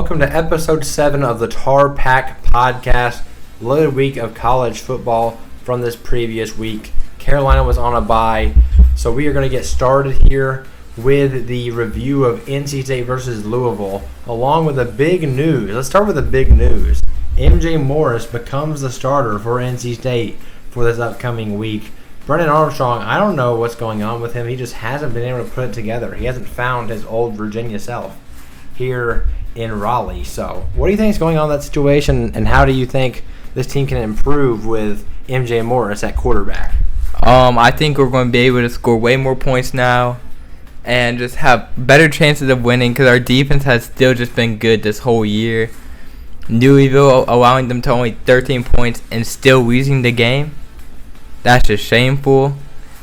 welcome to episode 7 of the TarPack podcast. Loaded week of college football from this previous week. Carolina was on a bye, so we are going to get started here with the review of NC State versus Louisville, along with the big news. Let's start with the big news. MJ Morris becomes the starter for NC State for this upcoming week. Brennan Armstrong, I don't know what's going on with him. He just hasn't been able to put it together. He hasn't found his old Virginia self here in Raleigh. So what do you think is going on in that situation, and how do you think this team can improve with MJ Morris at quarterback? I think we're going to be able to score way more points now and just have better chances of winning because our defense has still just been good this whole year. Louisville allowing them to only 13 points and still losing the game. That's just shameful.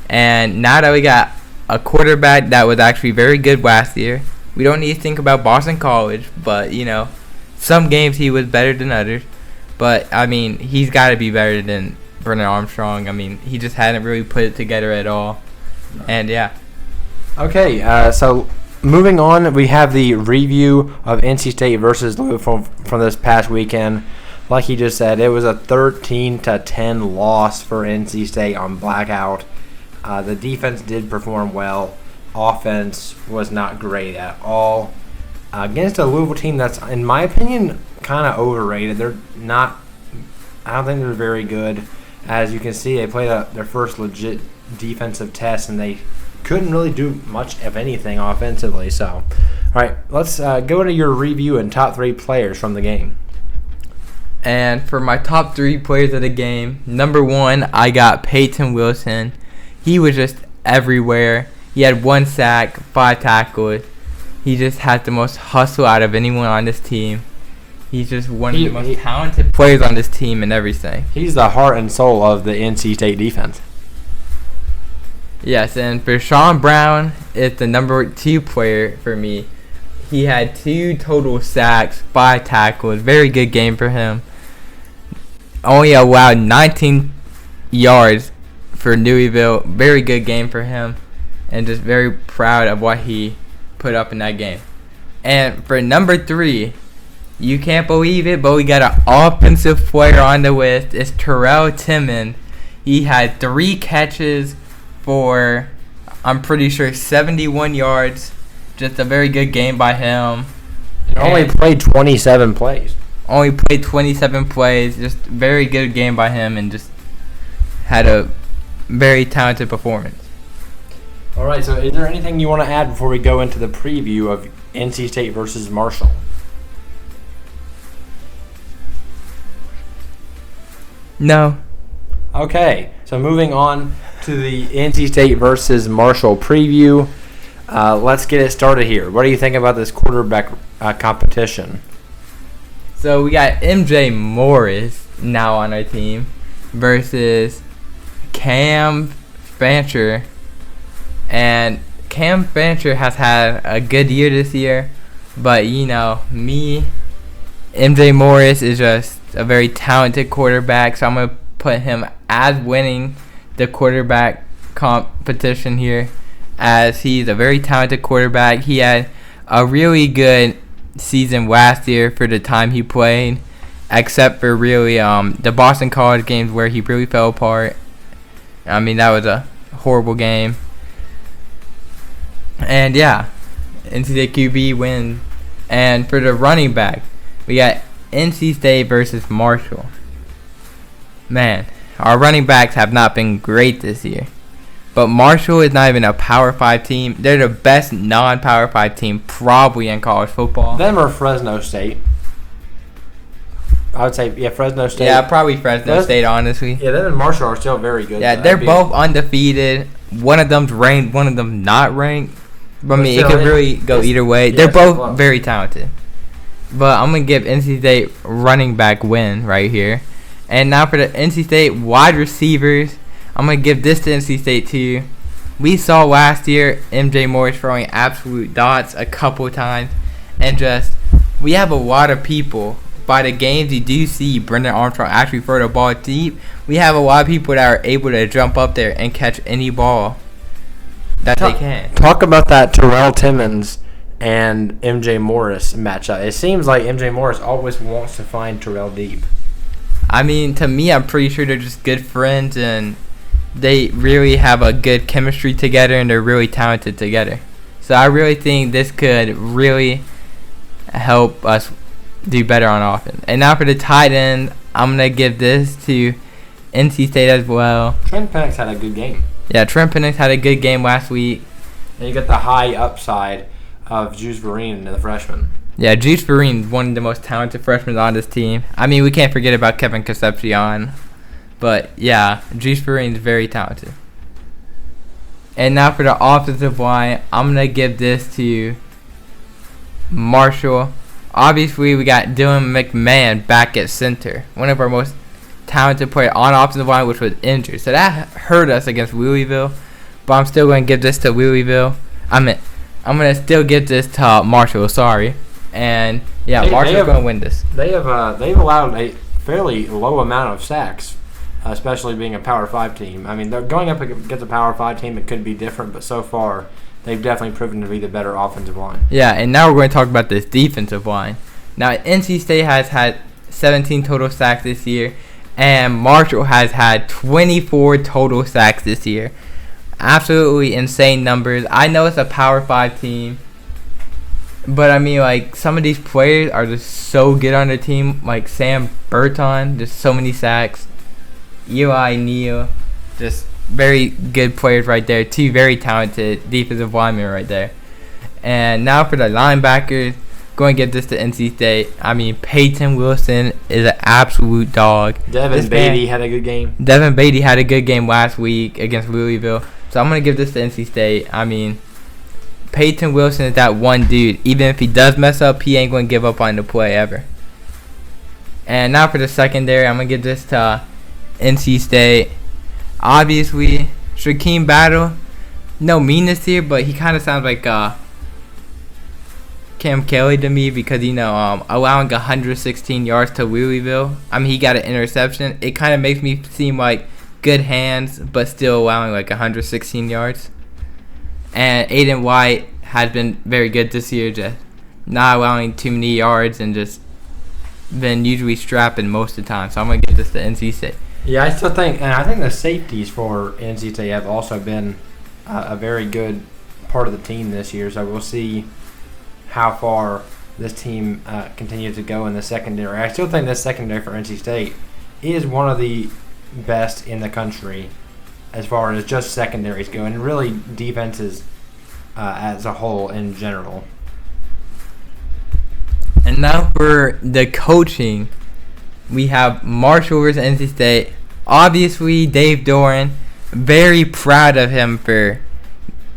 And now that we got a quarterback that was actually very good last year, we don't need to think about Boston College, but, some games he was better than others. But, he's got to be better than Brennan Armstrong. He just hadn't really put it together at all. And, yeah. Okay, so moving on, we have the review of NC State versus Louisville from this past weekend. Like he just said, it was a 13-10 loss for NC State on blackout. The defense did perform well. Offense was not great at all. Against a Louisville team that's, in my opinion, kind of overrated. They're not – I don't think they're very good. As you can see, they played their first legit defensive test, and they couldn't really do much of anything offensively. So, all right, let's go into your review and top 3 players from the game. And for my top 3 players of the game, number 1, I got Peyton Wilson. He was just everywhere. He had 1 sack, 5 tackles. He just had the most hustle out of anyone on this team. He's just one of the most talented players on this team and everything. He's the heart and soul of the NC State defense. Yes, and for Sean Brown, it's the number 2 player for me. He had 2 total sacks, 5 tackles. Very good game for him. Only allowed 19 yards for Louisville. Very good game for him. And just very proud of what he put up in that game. And for number 3, you can't believe it, but we got an offensive player on the list. It's Terrell Timmons. He had 3 catches for, I'm pretty sure, 71 yards. Just a very good game by him. He only played 27 plays. Only played 27 plays. Just very good game by him, and just had a very talented performance. All right, so is there anything you want to add before we go into the preview of NC State versus Marshall? No. Okay, so moving on to the NC State versus Marshall preview. Let's get it started here. What do you think about this quarterback competition? So we got MJ Morris now on our team versus Cam Fancher. And Cam Fancher has had a good year this year. But, MJ Morris is just a very talented quarterback. So I'm going to put him as winning the quarterback competition here, as he's a very talented quarterback. He had a really good season last year for the time he played, except for really the Boston College games where he really fell apart. That was a horrible game. And yeah, NC State QB win. And for the running back, we got NC State versus Marshall. Man, our running backs have not been great this year. But Marshall is not even a Power 5 team. They're the best non-Power 5 team probably in college football. Them or Fresno State. I would say, Fresno State. Yeah, probably Fresno State, honestly. Yeah, them and Marshall are still very good. Yeah, they're both undefeated. One of them's ranked, one of them not ranked. It could really go either way. They're both very talented. But I'm going to give NC State running back win right here. And now for the NC State wide receivers, I'm going to give this to NC State too. We saw last year MJ Morris throwing absolute dots a couple times. And we have a lot of people. By the games you do see Brendan Armstrong actually throw the ball deep, we have a lot of people that are able to jump up there and catch any ball that they can. Talk about that Terrell Timmons and MJ Morris matchup. It seems like MJ Morris always wants to find Terrell deep. I mean, to me, I'm pretty sure they're just good friends, and they really have a good chemistry together, and they're really talented together. So I really think this could really help us do better on offense. And now for the tight end, I'm going to give this to NC State as well. Trent Penix had a good game. Yeah, Trent Penix had a good game last week. And you got the high upside of Juice Vereen, the freshman. Yeah, Juice Vereen, one of the most talented freshmen on this team. I mean, we can't forget about Kevin Concepcion. But, yeah, Juice Vereen is very talented. And now for the offensive line, I'm going to give this to Marshall. Obviously, we got Dylan McMahon back at center. One of our most talented players on offensive line, which was injured. So that hurt us against Louisville. But I'm still going to give this to Louisville. I'm going to still give this to Marshall, sorry. And, yeah, Marshall's going to win this. They've allowed a fairly low amount of sacks, especially being a Power 5 team. I mean, they're going up against a Power 5 team. It could be different, but so far they've definitely proven to be the better offensive line. Yeah, and now we're going to talk about this defensive line. Now, NC State has had 17 total sacks this year, and Marshall has had 24 total sacks this year. Absolutely insane numbers. I know it's a Power 5 team, but I mean, like, some of these players are just so good on the team. Like Sam Burton, just so many sacks. Eli Neal, just very good players right there. Two very talented defensive linemen right there. And now for the linebackers, going to give this to NC State. I mean, Peyton Wilson is an absolute dog. Devin Beatty had a good game. Devin Beatty had a good game last week against Louisville. So I'm going to give this to NC State. I mean, Peyton Wilson is that one dude. Even if he does mess up, he ain't going to give up on the play ever. And now for the secondary, I'm going to give this to NC State. Obviously, Shaquem Battle, no meanness here, but he kind of sounds like Cam Kelly to me because, allowing 116 yards to Louisville. I mean, he got an interception. It kind of makes me seem like good hands, but still allowing like 116 yards. And Aiden White has been very good this year, just not allowing too many yards and just been usually strapping most of the time. So I'm going to give this to NC State. Yeah, I think the safeties for NC State have also been a very good part of the team this year. So we'll see how far this team continues to go in the secondary. I still think this secondary for NC State is one of the best in the country as far as just secondaries go, and really defenses as a whole in general. And now for the coaching, we have Marshall versus NC State. Obviously, Dave Doran, very proud of him for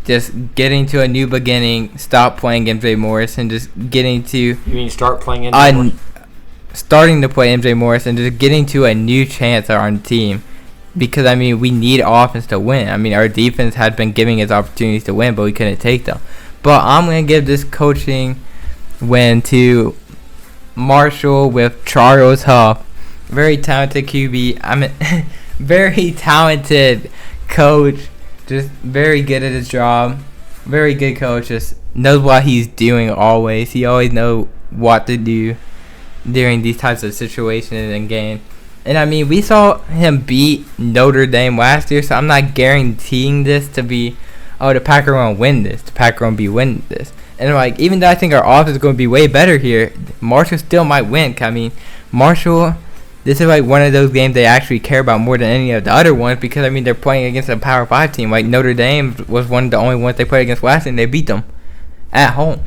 just getting to a new beginning, stop playing MJ Morris, and just getting to... You mean start playing MJ Morris? Starting to play MJ Morris and just getting to a new chance on the team. Because, I mean, we need offense to win. I mean, our defense had been giving us opportunities to win, but we couldn't take them. But I'm going to give this coaching win to Marshall with Charles Huff. Very talented QB. I mean, very talented coach. Just very good at his job. Very good coach. Just knows what he's doing always. He always knows what to do during these types of situations and games. And, I mean, we saw him beat Notre Dame last year, so I'm not guaranteeing this to be, the Packers are going to win this. The Packers are going to be winning this. And, like, even though I think our offense is going to be way better here, Marshall still might win. I mean, Marshall, this is, like, one of those games they actually care about more than any of the other ones because, I mean, they're playing against a Power 5 team. Like, Notre Dame was one of the only ones they played against last year, and they beat them at home.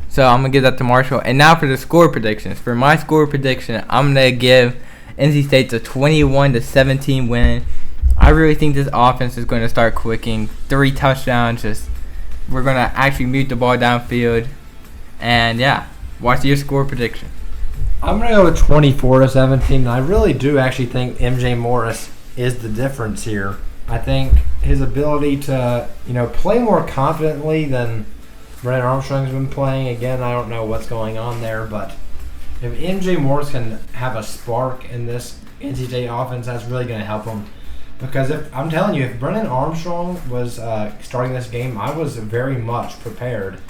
So I'm going to give that to Marshall. And now for the score predictions. For my score prediction, I'm going to give NC State's a 21-17 win. I really think this offense is going to start clicking. 3 touchdowns. We're going to actually move the ball downfield. And, yeah, what's your score prediction? I'm going to go with 24-17. I really do actually think MJ Morris is the difference here. I think his ability to, play more confidently than Brennan Armstrong's been playing. Again, I don't know what's going on there, but if MJ Morris can have a spark in this NC State offense, that's really going to help him. Because I'm telling you, if Brennan Armstrong was starting this game, I was very much prepared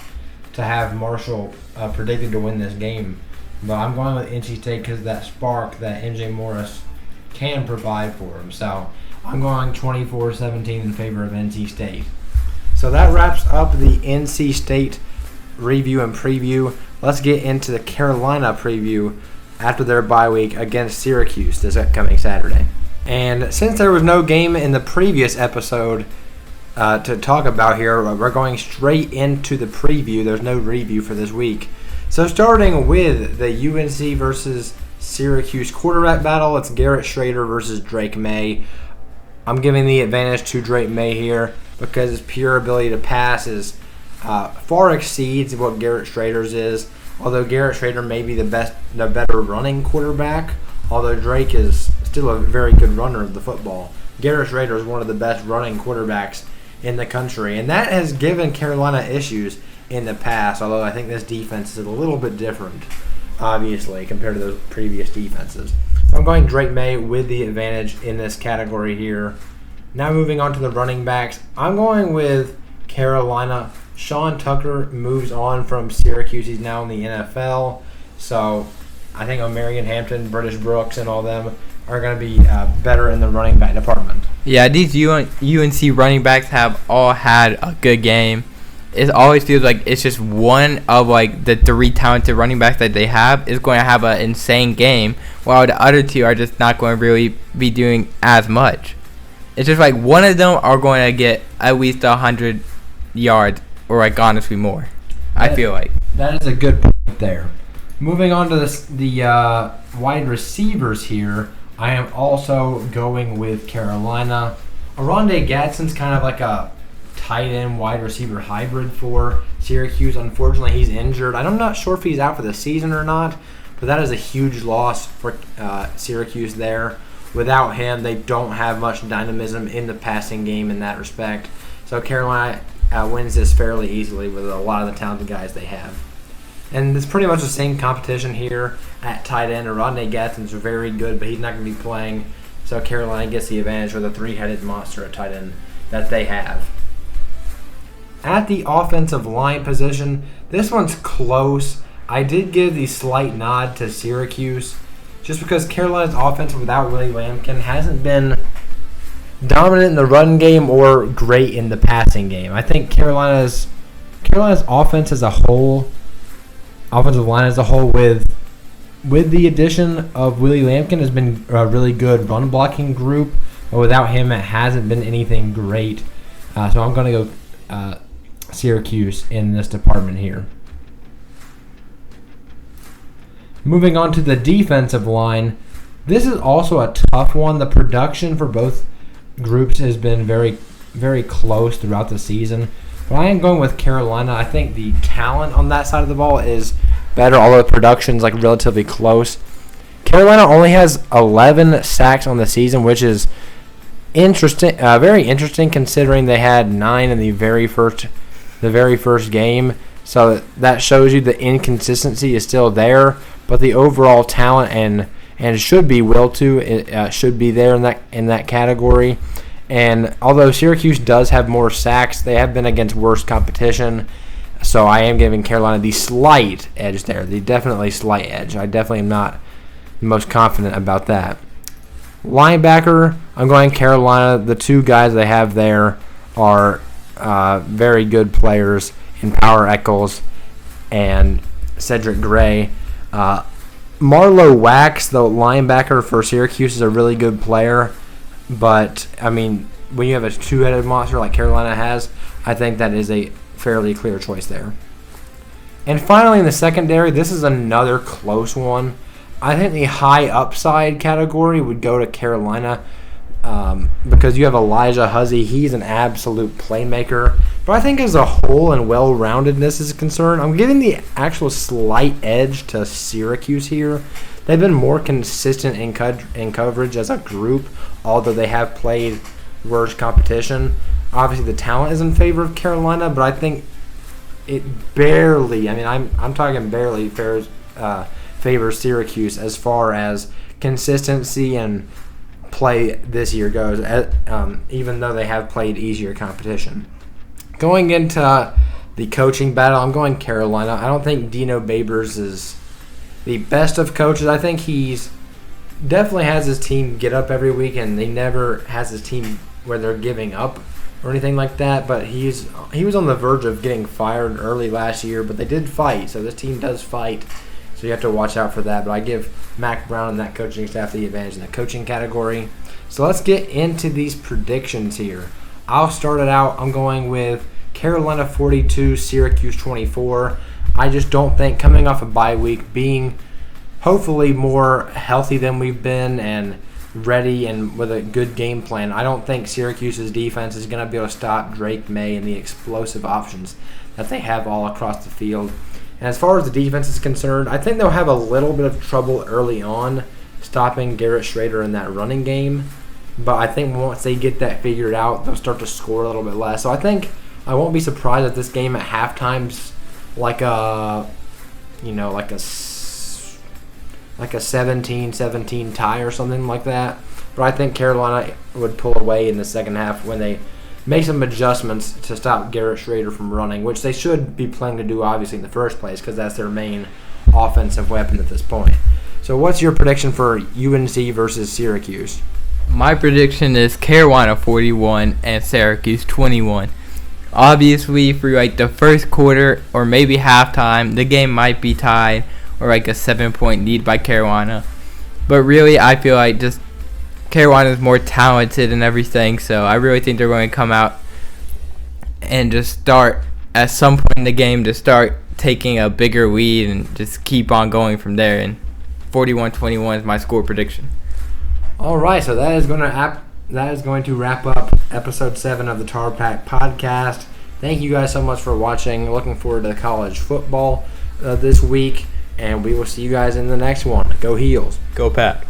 to have Marshall predicted to win this game. But I'm going with NC State because of that spark that MJ Morris can provide for him. So I'm going 24-17 in favor of NC State. So that wraps up the NC State review and preview. Let's get into the Carolina preview after their bye week against Syracuse this upcoming Saturday. And since there was no game in the previous episode to talk about here, we're going straight into the preview. There's no review for this week. So starting with the UNC versus Syracuse quarterback battle, it's Garrett Shrader versus Drake May. I'm giving the advantage to Drake May here because his pure ability to pass is far exceeds what Garrett Shrader's is. Although Garrett Shrader may be the better running quarterback, although Drake is still a very good runner of the football. Garrett Shrader is one of the best running quarterbacks in the country, and that has given Carolina issues in the past, although I think this defense is a little bit different, obviously, compared to those previous defenses. So I'm going Drake May with the advantage in this category here. Now moving on to the running backs, I'm going with Carolina. Sean Tucker moves on from Syracuse. He's now in the NFL. So I think O'Marion Hampton, British Brooks, and all them are going to be better in the running back department. Yeah, these UNC running backs have all had a good game. It always feels like it's just one of like the three talented running backs that they have is going to have an insane game, while the other two are just not going to really be doing as much. It's just like one of them are going to get at least 100 yards, or like honestly more. I feel like that is a good point there. Moving on to the wide receivers here, I am also going with Carolina. Aronde Gadsden's kind of like a tight end wide receiver hybrid for Syracuse. Unfortunately, he's injured. I'm not sure if he's out for the season or not, but that is a huge loss for Syracuse there. Without him, they don't have much dynamism in the passing game in that respect. So Carolina wins this fairly easily with a lot of the talented guys they have. And it's pretty much the same competition here at tight end. Aronde Gadsden's very good, but he's not going to be playing. So Carolina gets the advantage with a three-headed monster at tight end that they have. At the offensive line position, this one's close. I did give the slight nod to Syracuse just because Carolina's offense without Willie Lampkin hasn't been dominant in the run game or great in the passing game. I think Carolina's offense as a whole, offensive line as a whole, with the addition of Willie Lampkin, has been a really good run blocking group. But without him, it hasn't been anything great. So I'm going to go Syracuse in this department here. Moving on to the defensive line, this is also a tough one. The production for both groups has been very, very close throughout the season. But I am going with Carolina. I think the talent on that side of the ball is better, although the production's like relatively close. Carolina only has 11 sacks on the season, which is interesting, very interesting considering they had 9 in the very first game. So that shows you the inconsistency is still there, but the overall talent and should be will to it should be there in that category. And although Syracuse does have more sacks, they have been against worse competition. So I am giving Carolina the slight edge there, the definitely slight edge. I definitely am not the most confident about that. Linebacker, I'm going Carolina. The two guys they have there are very good players in Power Echols and Cedric Gray. Marlo Wax, the linebacker for Syracuse, is a really good player. But, I mean, when you have a two-headed monster like Carolina has, I think that is a fairly clear choice there. And finally, in the secondary, this is another close one. I think the high upside category would go to Carolina because you have Elijah Huzzy. He's an absolute playmaker. But I think as a whole and well-roundedness is concerned, I'm giving the actual slight edge to Syracuse here. They've been more consistent in coverage as a group, although they have played worse competition. Obviously, the talent is in favor of Carolina, but I think it barely, I mean, I'm talking barely favors Syracuse as far as consistency and play this year goes, even though they have played easier competition. Going into the coaching battle, I'm going Carolina. I don't think Dino Babers is the best of coaches. I think he's definitely has his team get up every week, and he never has his team where they're giving up or anything like that. But he was on the verge of getting fired early last year, but they did fight. So this team does fight. So you have to watch out for that. But I give Mac Brown and that coaching staff the advantage in the coaching category. So let's get into these predictions here. I'll start it out. I'm going with Carolina 42, Syracuse 24. I just don't think, coming off a bye week, being hopefully more healthy than we've been and ready and with a good game plan, I don't think Syracuse's defense is going to be able to stop Drake May and the explosive options that they have all across the field. And as far as the defense is concerned, I think they'll have a little bit of trouble early on stopping Garrett Schrader in that running game. But I think once they get that figured out, they'll start to score a little bit less. So I think I won't be surprised if this game at halftime's like a 17-17 tie or something like that. But I think Carolina would pull away in the second half when they make some adjustments to stop Garrett Schrader from running, which they should be planning to do obviously in the first place because that's their main offensive weapon at this point. So what's your prediction for UNC versus Syracuse? My prediction is Carolina 41 and Syracuse 21. Obviously, for like the first quarter or maybe halftime, the game might be tied or like a 7-point lead by Carolina. But really, I feel like just Carolina is more talented and everything, so I really think they're going to come out and just start at some point in the game to start taking a bigger lead and just keep on going from there. And 41-21 is my score prediction. All right, so that is going to wrap up episode 7 of the TarPack podcast. Thank you guys so much for watching. Looking forward to college football this week, and we will see you guys in the next one. Go Heels. Go Pack.